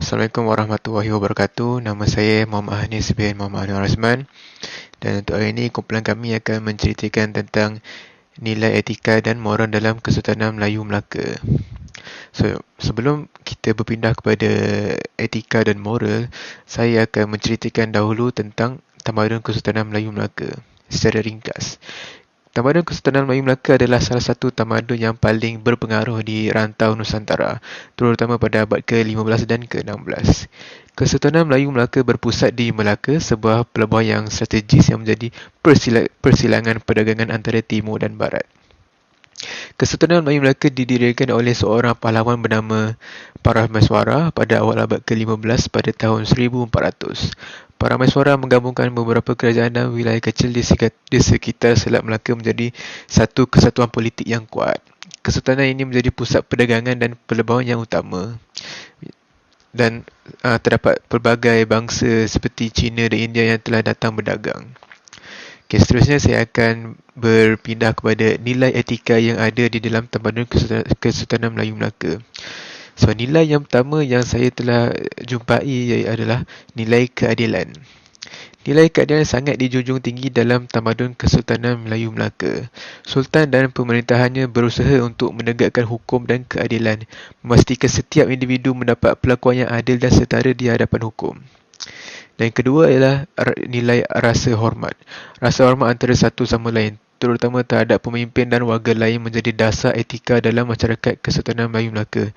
Assalamualaikum warahmatullahi wabarakatuh. Nama saya Muhammad Hanis bin Muhammad Anwar Azman, dan untuk hari ini kumpulan kami akan menceritakan tentang nilai etika dan moral dalam Kesultanan Melayu Melaka. Sebelum kita berpindah kepada etika dan moral, saya akan menceritakan dahulu tentang Tamadun Kesultanan Melayu Melaka secara ringkas. Tamadun Kesultanan Melayu Melaka adalah salah satu tamadun yang paling berpengaruh di rantau Nusantara, terutama pada abad ke-15 dan ke-16. Kesultanan Melayu Melaka berpusat di Melaka, sebuah pelabuhan yang strategis yang menjadi persilangan perdagangan antara timur dan barat. Kesultanan Melayu Melaka didirikan oleh seorang pahlawan bernama Parameswara pada awal abad ke-15 pada tahun 1400. Parameswara menggabungkan beberapa kerajaan dan wilayah kecil di sekitar Selat Melaka menjadi satu kesatuan politik yang kuat. Kesultanan ini menjadi pusat perdagangan dan pelabuhan yang utama, dan terdapat pelbagai bangsa seperti China dan India yang telah datang berdagang. Okay, seterusnya saya akan berpindah kepada nilai etika yang ada di dalam Tamadun Kesultanan Melayu Melaka. So, nilai yang pertama yang saya telah jumpai adalah nilai keadilan. Nilai keadilan sangat dijunjung tinggi dalam Tamadun Kesultanan Melayu Melaka. Sultan dan pemerintahannya berusaha untuk menegakkan hukum dan keadilan, memastikan setiap individu mendapat perlakuan yang adil dan setara di hadapan hukum. Dan kedua ialah nilai rasa hormat. Rasa hormat antara satu sama lain, terutama terhadap pemimpin dan warga lain, menjadi dasar etika dalam masyarakat Kesultanan Melayu Melaka.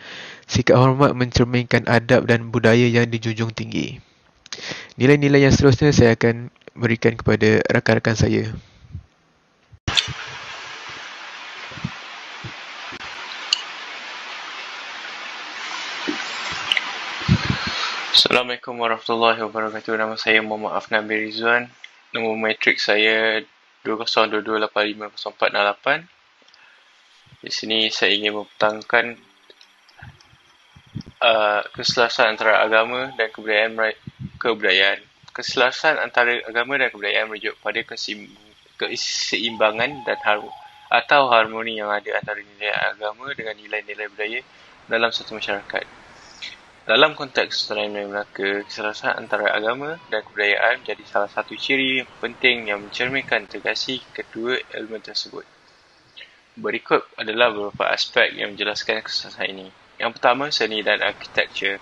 Sikap hormat mencerminkan adab dan budaya yang dijunjung tinggi. Nilai-nilai yang seterusnya saya akan berikan kepada rakan-rakan saya. Assalamualaikum warahmatullahi wabarakatuh. Nama saya Muhammad Afnan bin Rizwan. Nombor matrik saya 2022850468. Di sini saya ingin mempertahankan keselarasan antara agama dan kebudayaan. Keselarasan antara agama dan kebudayaan merujuk pada keseimbangan dan atau harmoni yang ada antara nilai agama dengan nilai-nilai budaya dalam satu masyarakat. Dalam konteks Kesultanan Melayu Melaka, keselarasan antara agama dan kebudayaan menjadi salah satu ciri penting yang mencerminkan integrasi kedua elemen tersebut. Berikut adalah beberapa aspek yang menjelaskan keselarasan ini. Yang pertama, seni dan arkitektur.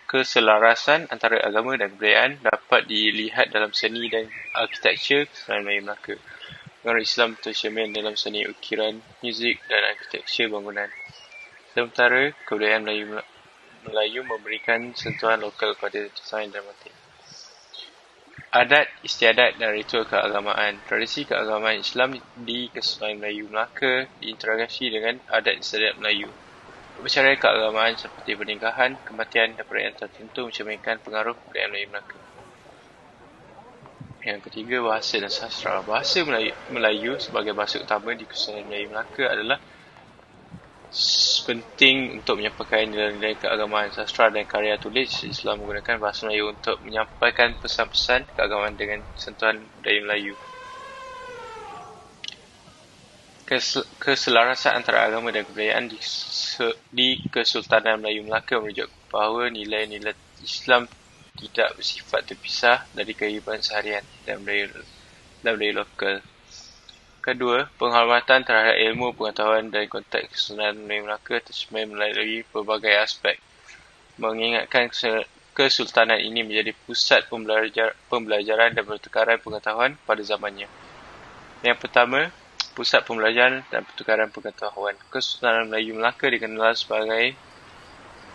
Keselarasan antara agama dan kebudayaan dapat dilihat dalam seni dan arkitektur Kesultanan Melayu Melaka. Pengaruh Islam tercermin dalam seni ukiran, muzik dan arkitektur bangunan. Sementara kebudayaan Melayu memberikan sentuhan lokal pada desain dan motif. Adat istiadat dan ritual keagamaan. Tradisi keagamaan Islam di Kesultanan Melayu Melaka diintegrasi dengan adat istiadat Melayu. Upacara keagamaan seperti pernikahan, kematian dan perayaan tertentu mencerminkan pengaruh kebudayaan Melayu Melaka. Yang ketiga, bahasa dan sastra. Bahasa Melayu sebagai bahasa utama di Kesultanan Melayu Melaka adalah penting untuk menyampaikan nilai-nilai keagamaan. Sastra dan karya tulis Islam menggunakan bahasa Melayu untuk menyampaikan pesan-pesan keagamaan dengan sentuhan budaya Melayu. Keselarasan antara agama dan kebudayaan di Kesultanan Melayu Melaka merujuk bahawa nilai-nilai Islam tidak bersifat terpisah dari kehidupan seharian dan budaya lokal. Kedua, penghormatan terhadap ilmu, pengetahuan dan konteks Kesultanan Melayu Melaka tercermin melalui berbagai aspek. Mengingatkan Kesultanan ini menjadi pusat pembelajaran dan pertukaran pengetahuan pada zamannya. Yang pertama, pusat pembelajaran dan pertukaran pengetahuan. Kesultanan Melayu Melaka dikenal sebagai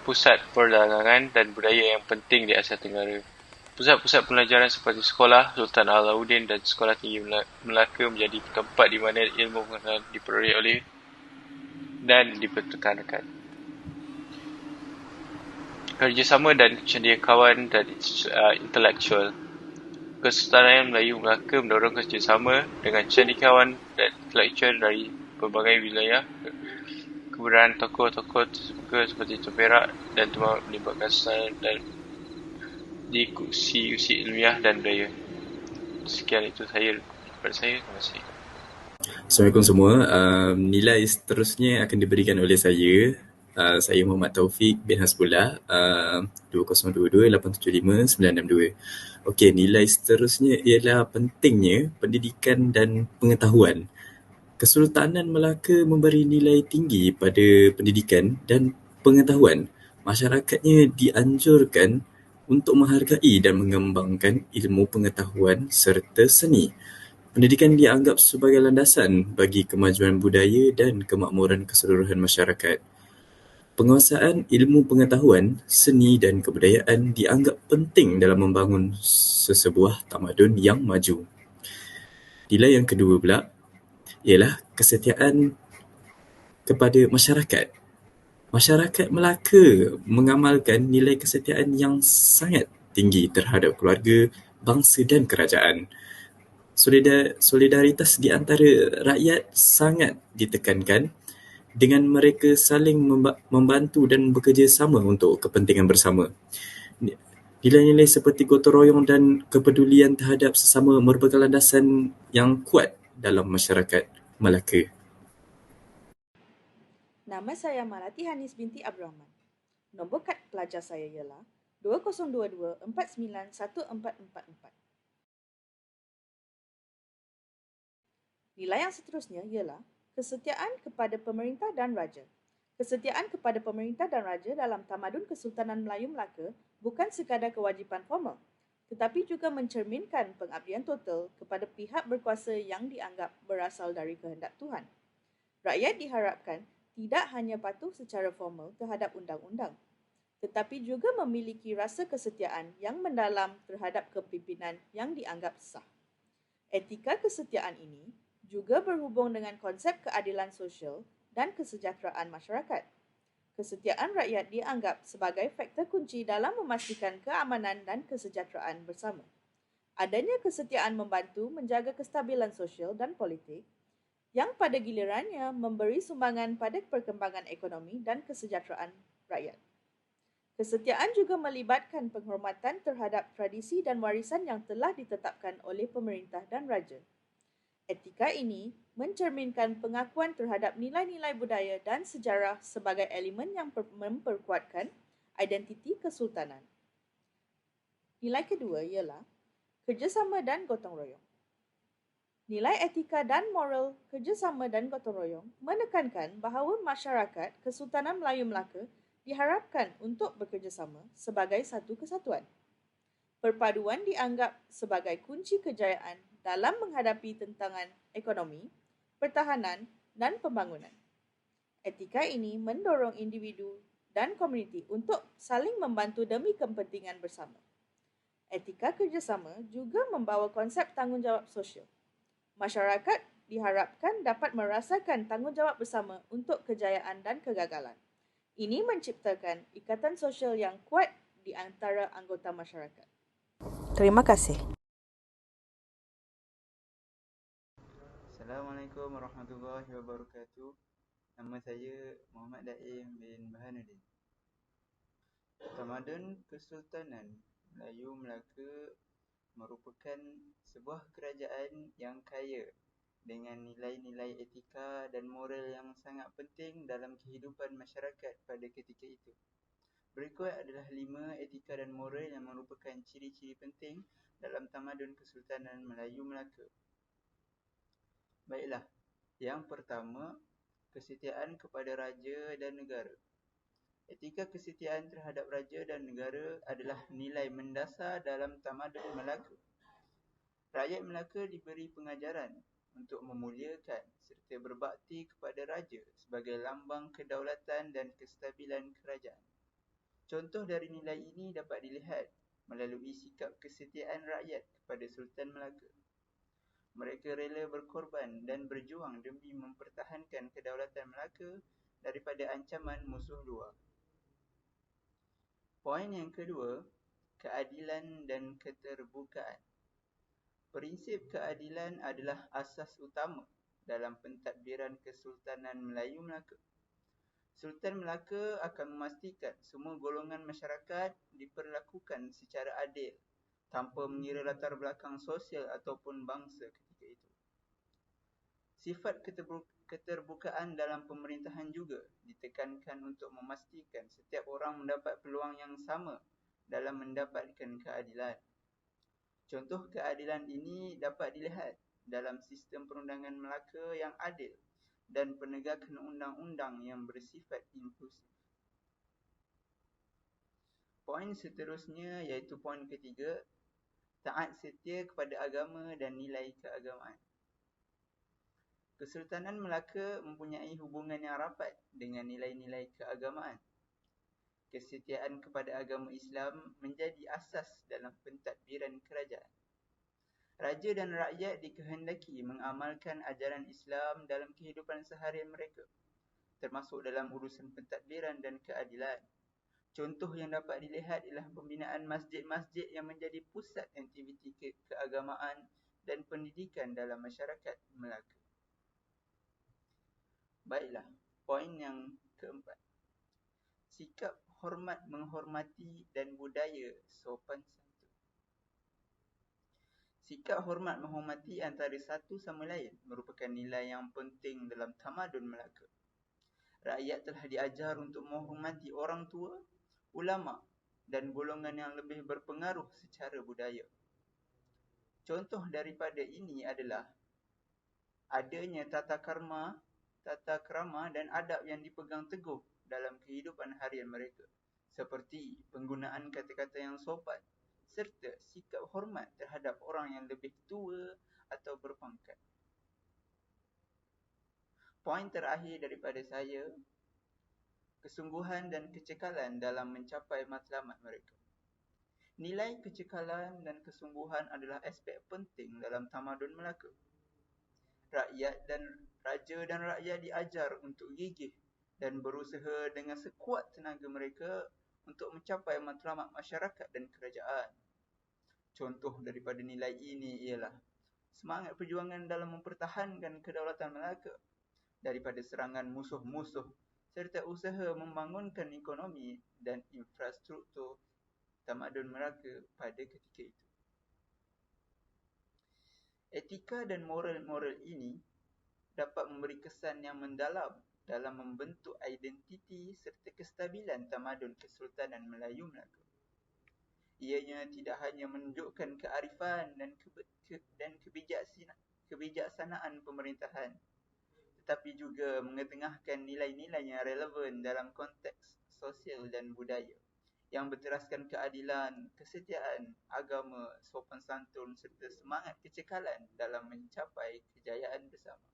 pusat perdagangan dan budaya yang penting di Asia Tenggara. Pusat-pusat pembelajaran seperti Sekolah Sultan Alauddin dan Sekolah Tinggi Melaka menjadi tempat di mana ilmu pengetahuan diperoleh oleh dan dipertekankan. Kerjasama dan cendekiawan dan intelektual. Kesultanan Melayu Melaka mendorong kerjasama dengan cendekiawan dan intelektual dari berbagai wilayah. Keberadaan tokoh-tokoh terbuka seperti Perak dan Demak melibatkan Kesultanan dan di usi ilmiah dan budaya. Sekian itu daripada saya. Terima kasih. Assalamualaikum semua. Nilai seterusnya akan diberikan oleh saya. Saya Muhammad Taufik bin Hasbullah, 2022-875-962. Okey, nilai seterusnya ialah pentingnya pendidikan dan pengetahuan. Kesultanan Melaka memberi nilai tinggi pada pendidikan dan pengetahuan. Masyarakatnya dianjurkan untuk menghargai dan mengembangkan ilmu pengetahuan serta seni. Pendidikan dianggap sebagai landasan bagi kemajuan budaya dan kemakmuran keseluruhan masyarakat. Penguasaan ilmu pengetahuan, seni dan kebudayaan dianggap penting dalam membangun sesebuah tamadun yang maju. Nilai yang kedua pula ialah kesetiaan kepada masyarakat. Masyarakat Melaka mengamalkan nilai kesetiaan yang sangat tinggi terhadap keluarga, bangsa dan kerajaan. Solidaritas di antara rakyat sangat ditekankan dengan mereka saling membantu dan bekerjasama untuk kepentingan bersama. Nilai-nilai seperti gotong royong dan kepedulian terhadap sesama merupakan landasan yang kuat dalam masyarakat Melaka. Nama saya Malati Hanis binti Abdul Rahman. Nombor kad pelajar saya ialah 2022-491444. Nilai yang seterusnya ialah kesetiaan kepada pemerintah dan raja. Kesetiaan kepada pemerintah dan raja dalam tamadun Kesultanan Melayu Melaka bukan sekadar kewajipan formal, tetapi juga mencerminkan pengabdian total kepada pihak berkuasa yang dianggap berasal dari kehendak Tuhan. Rakyat diharapkan tidak hanya patuh secara formal terhadap undang-undang, tetapi juga memiliki rasa kesetiaan yang mendalam terhadap kepimpinan yang dianggap sah. Etika kesetiaan ini juga berhubung dengan konsep keadilan sosial dan kesejahteraan masyarakat. Kesetiaan rakyat dianggap sebagai faktor kunci dalam memastikan keamanan dan kesejahteraan bersama. Adanya kesetiaan membantu menjaga kestabilan sosial dan politik yang pada gilirannya memberi sumbangan pada perkembangan ekonomi dan kesejahteraan rakyat. Kesetiaan juga melibatkan penghormatan terhadap tradisi dan warisan yang telah ditetapkan oleh pemerintah dan raja. Etika ini mencerminkan pengakuan terhadap nilai-nilai budaya dan sejarah sebagai elemen yang memperkuatkan identiti kesultanan. Nilai kedua ialah kerjasama dan gotong royong. Nilai etika dan moral kerjasama dan gotong royong menekankan bahawa masyarakat Kesultanan Melayu Melaka diharapkan untuk bekerjasama sebagai satu kesatuan. Perpaduan dianggap sebagai kunci kejayaan dalam menghadapi tantangan ekonomi, pertahanan dan pembangunan. Etika ini mendorong individu dan komuniti untuk saling membantu demi kepentingan bersama. Etika kerjasama juga membawa konsep tanggungjawab sosial. Masyarakat diharapkan dapat merasakan tanggungjawab bersama untuk kejayaan dan kegagalan. Ini menciptakan ikatan sosial yang kuat di antara anggota masyarakat. Terima kasih. Assalamualaikum warahmatullahi wabarakatuh. Nama saya Muhammad Daim bin Bahanuddin. Tamadun Kesultanan Melayu Melaka merupakan sebuah kerajaan yang kaya dengan nilai-nilai etika dan moral yang sangat penting dalam kehidupan masyarakat pada ketika itu. Berikut adalah 5 etika dan moral yang merupakan ciri-ciri penting dalam tamadun Kesultanan Melayu Melaka. Baiklah, yang pertama, kesetiaan kepada raja dan negara. Etika kesetiaan terhadap raja dan negara adalah nilai mendasar dalam tamadun Melaka. Rakyat Melaka diberi pengajaran untuk memuliakan serta berbakti kepada raja sebagai lambang kedaulatan dan kestabilan kerajaan. Contoh dari nilai ini dapat dilihat melalui sikap kesetiaan rakyat kepada Sultan Melaka. Mereka rela berkorban dan berjuang demi mempertahankan kedaulatan Melaka daripada ancaman musuh luar. Poin yang kedua, keadilan dan keterbukaan. Prinsip keadilan adalah asas utama dalam pentadbiran Kesultanan Melayu Melaka. Sultan Melaka akan memastikan semua golongan masyarakat diperlakukan secara adil tanpa mengira latar belakang sosial ataupun bangsa ketika itu. Sifat keterbukaan dalam pemerintahan juga ditekankan untuk memastikan setiap orang mendapat peluang yang sama dalam mendapatkan keadilan. Contoh keadilan ini dapat dilihat dalam sistem perundangan Melaka yang adil dan penegakan undang-undang yang bersifat inklusif. Poin seterusnya iaitu poin ketiga, taat setia kepada agama dan nilai keagamaan. Kesultanan Melaka mempunyai hubungan yang rapat dengan nilai-nilai keagamaan. Kesetiaan kepada agama Islam menjadi asas dalam pentadbiran kerajaan. Raja dan rakyat dikehendaki mengamalkan ajaran Islam dalam kehidupan seharian mereka, termasuk dalam urusan pentadbiran dan keadilan. Contoh yang dapat dilihat ialah pembinaan masjid-masjid yang menjadi pusat aktiviti keagamaan dan pendidikan dalam masyarakat Melaka. Baiklah, poin yang keempat. Sikap hormat menghormati dan budaya sopan santun. Sikap hormat menghormati antara satu sama lain merupakan nilai yang penting dalam tamadun Melaka. Rakyat telah diajar untuk menghormati orang tua, ulama dan golongan yang lebih berpengaruh secara budaya. Contoh daripada ini adalah adanya tata krama dan adab yang dipegang teguh dalam kehidupan harian mereka, seperti penggunaan kata-kata yang sopan serta sikap hormat terhadap orang yang lebih tua atau berpangkat. Poin terakhir daripada saya, kesungguhan dan kecekalan dalam mencapai matlamat mereka. Nilai kecekalan dan kesungguhan adalah aspek penting dalam tamadun Melaka. Raja dan rakyat diajar untuk gigih dan berusaha dengan sekuat tenaga mereka untuk mencapai matlamat masyarakat dan kerajaan. Contoh daripada nilai ini ialah semangat perjuangan dalam mempertahankan kedaulatan Melaka daripada serangan musuh-musuh serta usaha membangunkan ekonomi dan infrastruktur tamadun Melaka pada ketika itu. Etika dan moral-moral ini dapat memberi kesan yang mendalam dalam membentuk identiti serta kestabilan tamadun Kesultanan Melayu Melaka. Ianya tidak hanya menunjukkan kearifan dan kebijaksanaan pemerintahan, tetapi juga mengetengahkan nilai-nilai yang relevan dalam konteks sosial dan budaya yang berteraskan keadilan, kesetiaan, agama, sopan santun serta semangat kecekalan dalam mencapai kejayaan bersama.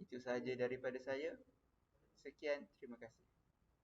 Itu sahaja daripada saya. Sekian, terima kasih.